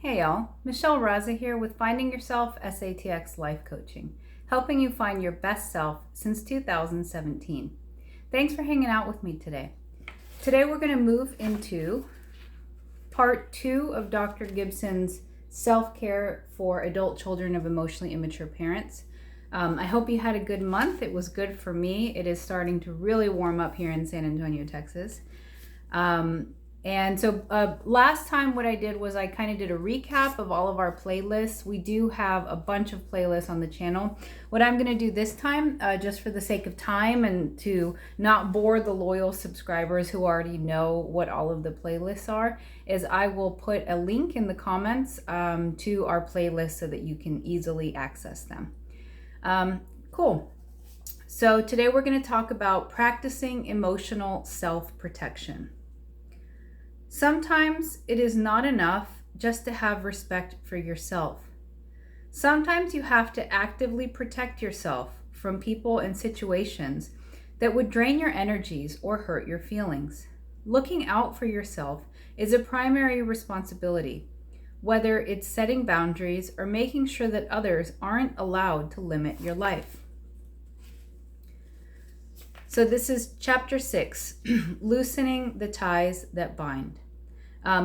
Hey y'all, Michelle Raza here with Finding Yourself SATX Life Coaching, helping you find your best self since 2017. Thanks for hanging out with me today. Today we're going to move into part 2 of Dr. Gibson's self-care for adult children of emotionally immature parents. I hope you had a good month. It was good for me. It is starting to really warm up here in San Antonio, Texas. Last time what I did was I kind of did a recap of all of our playlists. We do have a bunch of playlists on the channel. What I'm going to do this time, just for the sake of time and to not bore the loyal subscribers who already know what all of the playlists are, is I will put a link in the comments to our playlist so that you can easily access them. Cool. So today we're going to talk about practicing emotional self-protection. Sometimes it is not enough just to have respect for yourself. Sometimes you have to actively protect yourself from people and situations that would drain your energies or hurt your feelings. Looking out for yourself is a primary responsibility, whether it's setting boundaries or making sure that others aren't allowed to limit your life. So this is chapter 6, loosening the ties that bind.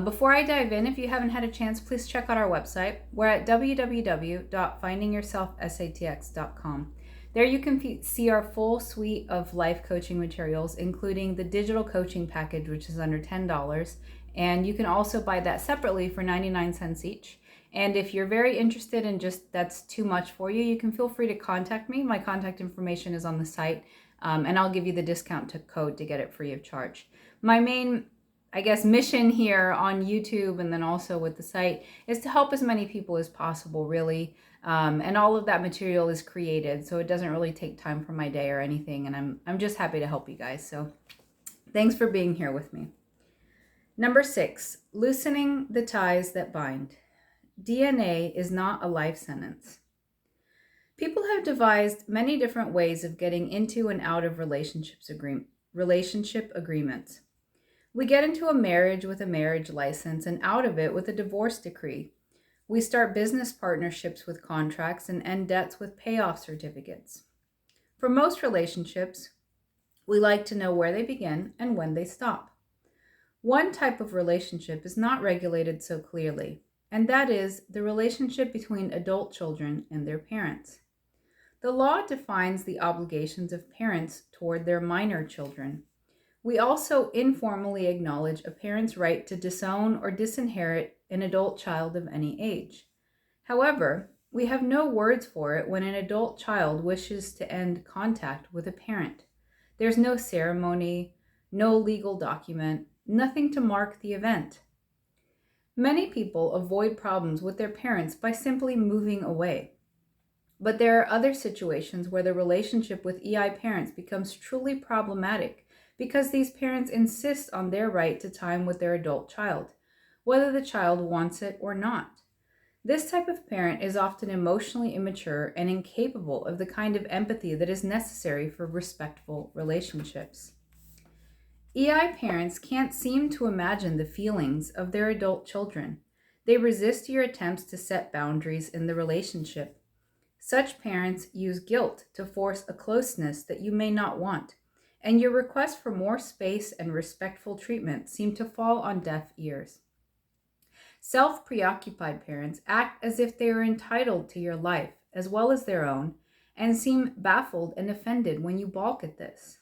Before I dive in, if you haven't had a chance, please check out our website. We're at www.findingyourselfsatx.com. There you can see our full suite of life coaching materials, including the digital coaching package, which is under $10. And you can also buy that separately for 99 cents each. And if you're very interested in just that's too much for you, you can feel free to contact me. My contact information is on the site, and I'll give you the discount code to get it free of charge. My main mission here on YouTube and then also with the site is to help as many people as possible, really. And all of that material is created, so it doesn't really take time from my day or anything. And I'm just happy to help you guys. So thanks for being here with me. Number 6, loosening the ties that bind. DNA is not a life sentence. People have devised many different ways of getting into and out of relationship agreements. We get into a marriage with a marriage license and out of it with a divorce decree. We start business partnerships with contracts and end debts with payoff certificates. For most relationships, we like to know where they begin and when they stop. One type of relationship is not regulated so clearly, and that is the relationship between adult children and their parents. The law defines the obligations of parents toward their minor children. We also informally acknowledge a parent's right to disown or disinherit an adult child of any age. However, we have no words for it when an adult child wishes to end contact with a parent. There's no ceremony, no legal document, nothing to mark the event. Many people avoid problems with their parents by simply moving away. But there are other situations where the relationship with EI parents becomes truly problematic because these parents insist on their right to time with their adult child, whether the child wants it or not. This type of parent is often emotionally immature and incapable of the kind of empathy that is necessary for respectful relationships. EI parents can't seem to imagine the feelings of their adult children. They resist your attempts to set boundaries in the relationship. Such parents use guilt to force a closeness that you may not want, and your request for more space and respectful treatment seem to fall on deaf ears. Self-preoccupied parents act as if they are entitled to your life as well as their own, and seem baffled and offended when you balk at this.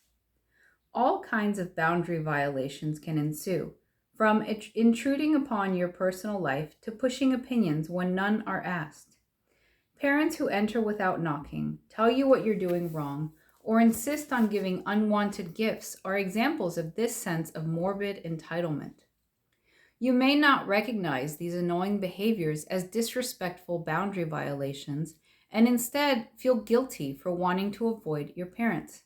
All kinds of boundary violations can ensue, from intruding upon your personal life to pushing opinions when none are asked. Parents who enter without knocking, tell you what you're doing wrong, or insist on giving unwanted gifts are examples of this sense of morbid entitlement. You may not recognize these annoying behaviors as disrespectful boundary violations and instead feel guilty for wanting to avoid your parents.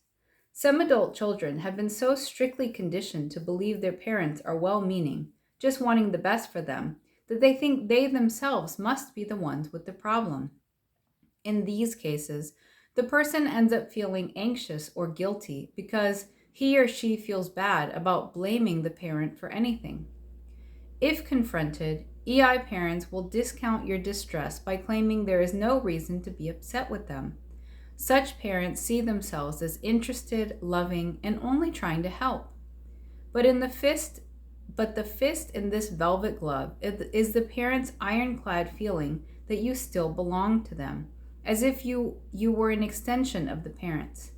Some adult children have been so strictly conditioned to believe their parents are well-meaning, just wanting the best for them, that they think they themselves must be the ones with the problem. In these cases, the person ends up feeling anxious or guilty because he or she feels bad about blaming the parent for anything. If confronted, EI parents will discount your distress by claiming there is no reason to be upset with them. Such parents see themselves as interested, loving, and only trying to help. But the fist in this velvet glove is the parent's ironclad feeling that you still belong to them, as if you were an extension of the parents.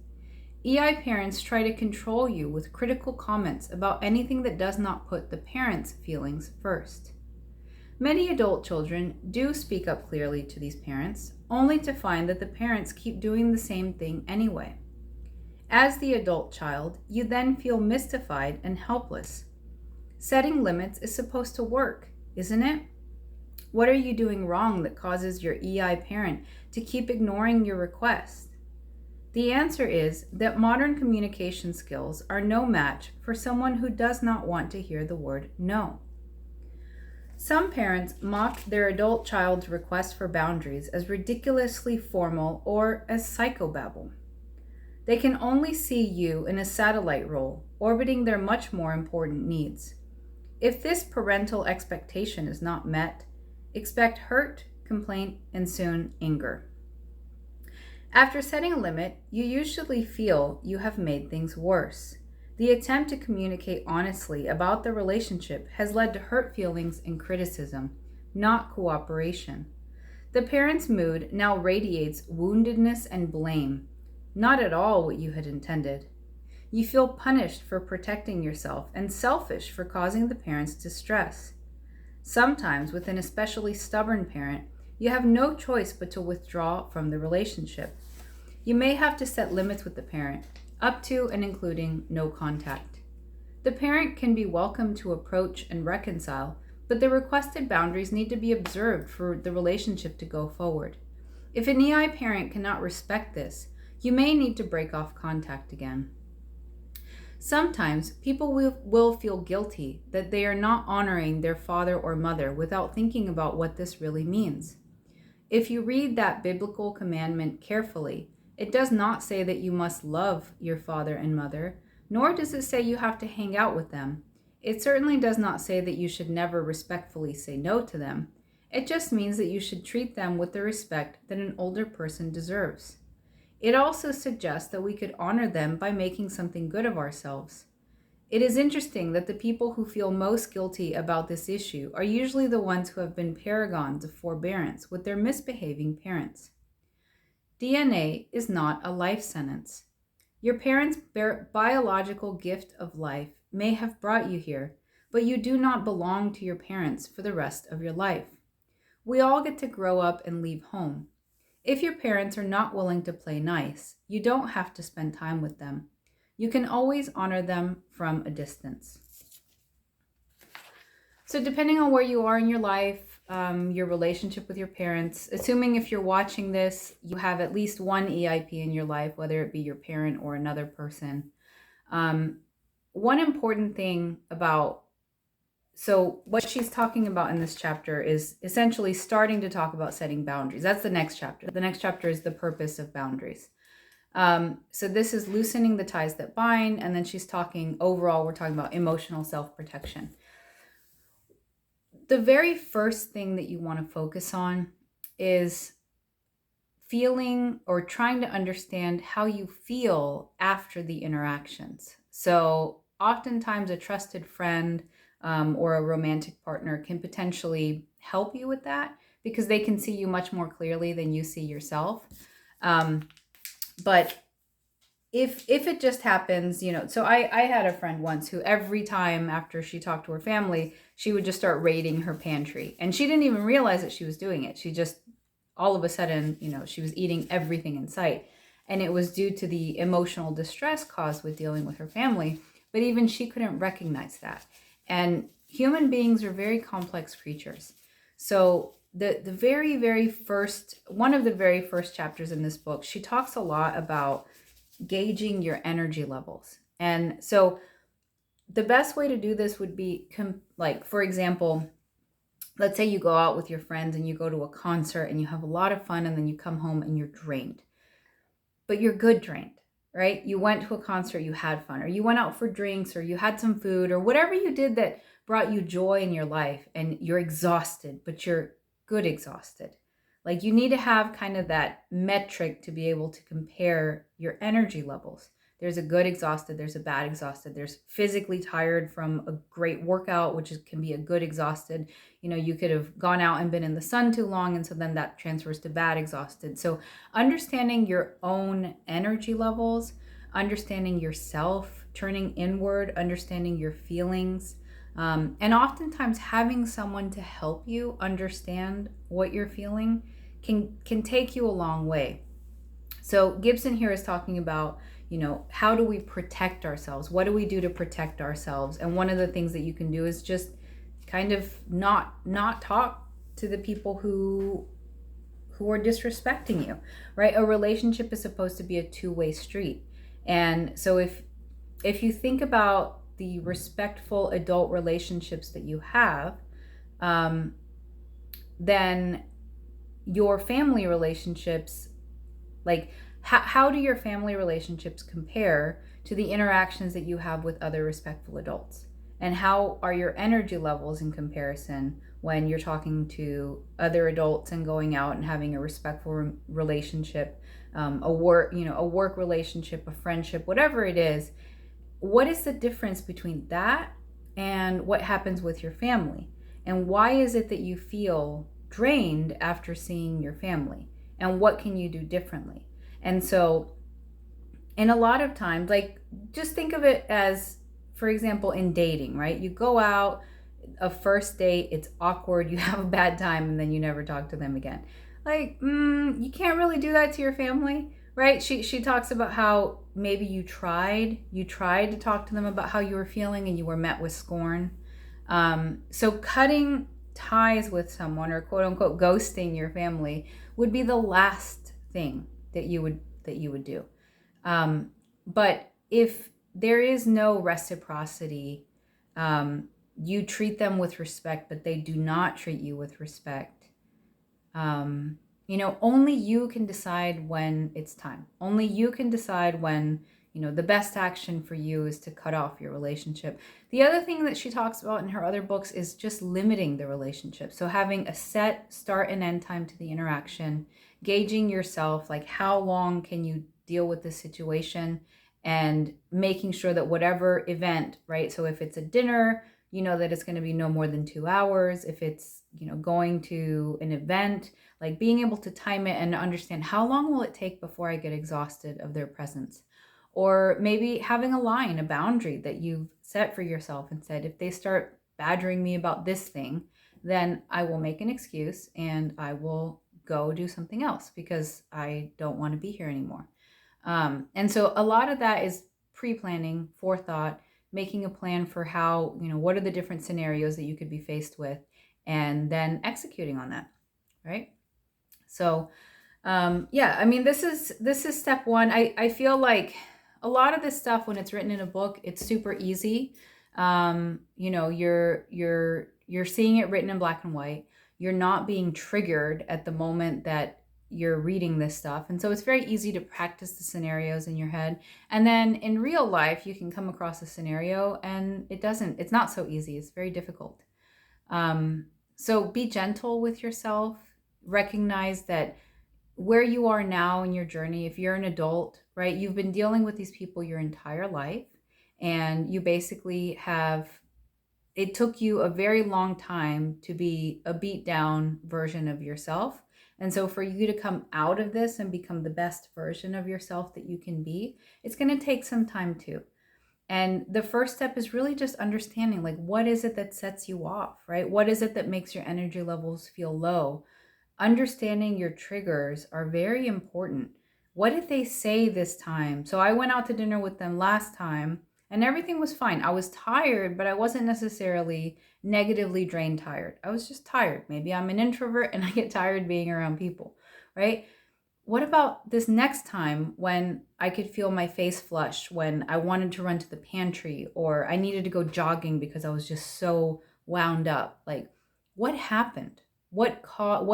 EI parents try to control you with critical comments about anything that does not put the parents' feelings first. Many adult children do speak up clearly to these parents, only to find that the parents keep doing the same thing anyway. As the adult child, you then feel mystified and helpless. Setting limits is supposed to work, isn't it? What are you doing wrong that causes your EI parent to keep ignoring your request? The answer is that modern communication skills are no match for someone who does not want to hear the word no. Some parents mock their adult child's request for boundaries as ridiculously formal or as psychobabble. They can only see you in a satellite role, orbiting their much more important needs. If this parental expectation is not met, expect hurt, complaint, and soon anger. After setting a limit, you usually feel you have made things worse. The attempt to communicate honestly about the relationship has led to hurt feelings and criticism, not cooperation. The parent's mood now radiates woundedness and blame, not at all what you had intended. You feel punished for protecting yourself and selfish for causing the parents distress. Sometimes, with an especially stubborn parent, you have no choice but to withdraw from the relationship. You may have to set limits with the parent, up to and including no contact. The parent can be welcome to approach and reconcile, but the requested boundaries need to be observed for the relationship to go forward. If an EI parent cannot respect this, you may need to break off contact again. Sometimes people will feel guilty that they are not honoring their father or mother without thinking about what this really means. If you read that biblical commandment carefully, it does not say that you must love your father and mother, nor does it say you have to hang out with them. It certainly does not say that you should never respectfully say no to them. It just means that you should treat them with the respect that an older person deserves. It also suggests that we could honor them by making something good of ourselves. It is interesting that the people who feel most guilty about this issue are usually the ones who have been paragons of forbearance with their misbehaving parents. DNA is not a life sentence. Your parents' biological gift of life may have brought you here, but you do not belong to your parents for the rest of your life. We all get to grow up and leave home. If your parents are not willing to play nice, you don't have to spend time with them. You can always honor them from a distance. So depending on where you are in your life, your relationship with your parents, assuming if you're watching this, you have at least one EIP in your life, whether it be your parent or another person. One important thing so what she's talking about in this chapter is essentially starting to talk about setting boundaries. That's the next chapter. The next chapter is the purpose of boundaries. So this is loosening the ties that bind, and then she's talking overall, we're talking about emotional self-protection. The very first thing that you want to focus on is feeling or trying to understand how you feel after the interactions. So oftentimes a trusted friend or a romantic partner can potentially help you with that because they can see you much more clearly than you see yourself. But if it just happens, so I had a friend once who every time after she talked to her family, she would just start raiding her pantry. And she didn't even realize that she was doing it. She just, all of a sudden, she was eating everything in sight. And it was due to the emotional distress caused with dealing with her family. But even she couldn't recognize that. And human beings are very complex creatures. So the very, very first, one of the very first chapters in this book, she talks a lot about gauging your energy levels. And so the best way to do this would be for example, let's say you go out with your friends and you go to a concert and you have a lot of fun and then you come home and you're drained. But you're good drained, right? You went to a concert, you had fun, or you went out for drinks, or you had some food, or whatever you did that brought you joy in your life and you're exhausted, but you're good exhausted. Like you need to have kind of that metric to be able to compare your energy levels. There's a good exhausted, there's a bad exhausted, there's physically tired from a great workout, which can be a good exhausted. You could have gone out and been in the sun too long, and so then that transfers to bad exhausted. So understanding your own energy levels, understanding yourself, turning inward, understanding your feelings, and oftentimes having someone to help you understand what you're feeling can take you a long way. So Gibson here is talking about, how do we protect ourselves? What do we do to protect ourselves? And one of the things that you can do is just kind of not talk to the people who are disrespecting you, right? A relationship is supposed to be a two-way street. And so if you think about the respectful adult relationships that you have, then your family relationships, like how do your family relationships compare to the interactions that you have with other respectful adults? And how are your energy levels in comparison when you're talking to other adults and going out and having a respectful relationship, a work relationship, a friendship, whatever it is? What is the difference between that and what happens with your family? And why is it that you feel drained after seeing your family? And what can you do differently? And so, and a lot of times, like, just think of it as, for example, in dating, right? You go out, a first date, it's awkward, you have a bad time, and then you never talk to them again. Like, you can't really do that to your family, right? She talks about how maybe you tried to talk to them about how you were feeling and you were met with scorn. So cutting ties with someone, or quote unquote ghosting your family, would be the last thing that you would do. But if there is no reciprocity, you treat them with respect, but they do not treat you with respect. Only you can decide when it's time. Only you can decide when, the best action for you is to cut off your relationship. The other thing that she talks about in her other books is just limiting the relationship. So having a set start and end time to the interaction, gauging yourself, like how long can you deal with this situation, and making sure that whatever event, right? So if it's a dinner, that it's going to be no more than 2 hours. If it's, going to an event, like being able to time it and understand how long will it take before I get exhausted of their presence. Or maybe having a line, a boundary that you've set for yourself and said, if they start badgering me about this thing, then I will make an excuse and I will go do something else because I don't want to be here anymore. And so a lot of that is pre-planning, forethought, making a plan for how, what are the different scenarios that you could be faced with, and then executing on that, right? So, this is step one. I feel like a lot of this stuff, when it's written in a book, it's super easy. You're seeing it written in black and white. You're not being triggered at the moment that you're reading this stuff. And so it's very easy to practice the scenarios in your head. And then in real life, you can come across a scenario and it's not so easy. It's very difficult. So be gentle with yourself. Recognize that where you are now in your journey, if you're an adult, right, you've been dealing with these people your entire life, and you basically it took you a very long time to be a beat down version of yourself. And so for you to come out of this and become the best version of yourself that you can be, it's going to take some time too. And the first step is really just understanding, like, what is it that sets you off, right? What is it that makes your energy levels feel low? Understanding your triggers are very important. What did they say this time? So I went out to dinner with them last time and everything was fine. I was tired, but I wasn't necessarily negatively drained tired. I was just tired. Maybe I'm an introvert and I get tired being around people, right? What about this next time when I could feel my face flush, when I wanted to run to the pantry, or I needed to go jogging because I was just so wound up? Like, what happened? What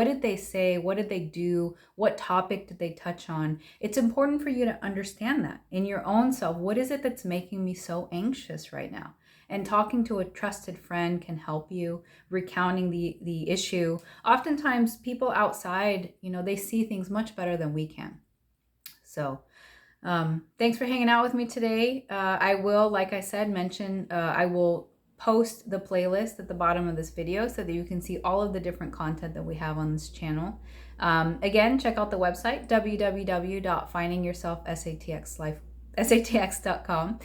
did they say? What did they do? What topic did they touch on? It's important for you to understand that in your own self. What is it that's making me so anxious right now? and talking to a trusted friend can help you, recounting the issue. Oftentimes people outside, they see things much better than we can. So thanks for hanging out with me today. I will, like I said, mention, I will post the playlist at the bottom of this video so that you can see all of the different content that we have on this channel. Again, check out the website, www.findingyourselfsatx.com.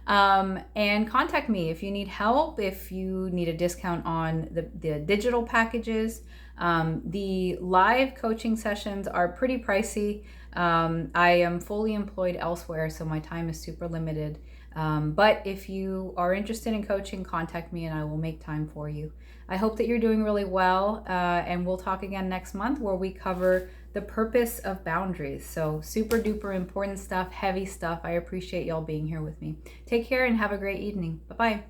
And contact me if you need help, if you need a discount on the digital packages. The live coaching sessions are pretty pricey. I am fully employed elsewhere, so my time is super limited. But if you are interested in coaching, contact me and I will make time for you. I hope that you're doing really well, and we'll talk again next month where we cover the purpose of boundaries. So super duper important stuff, heavy stuff. I appreciate y'all being here with me. Take care and have a great evening. Bye-bye.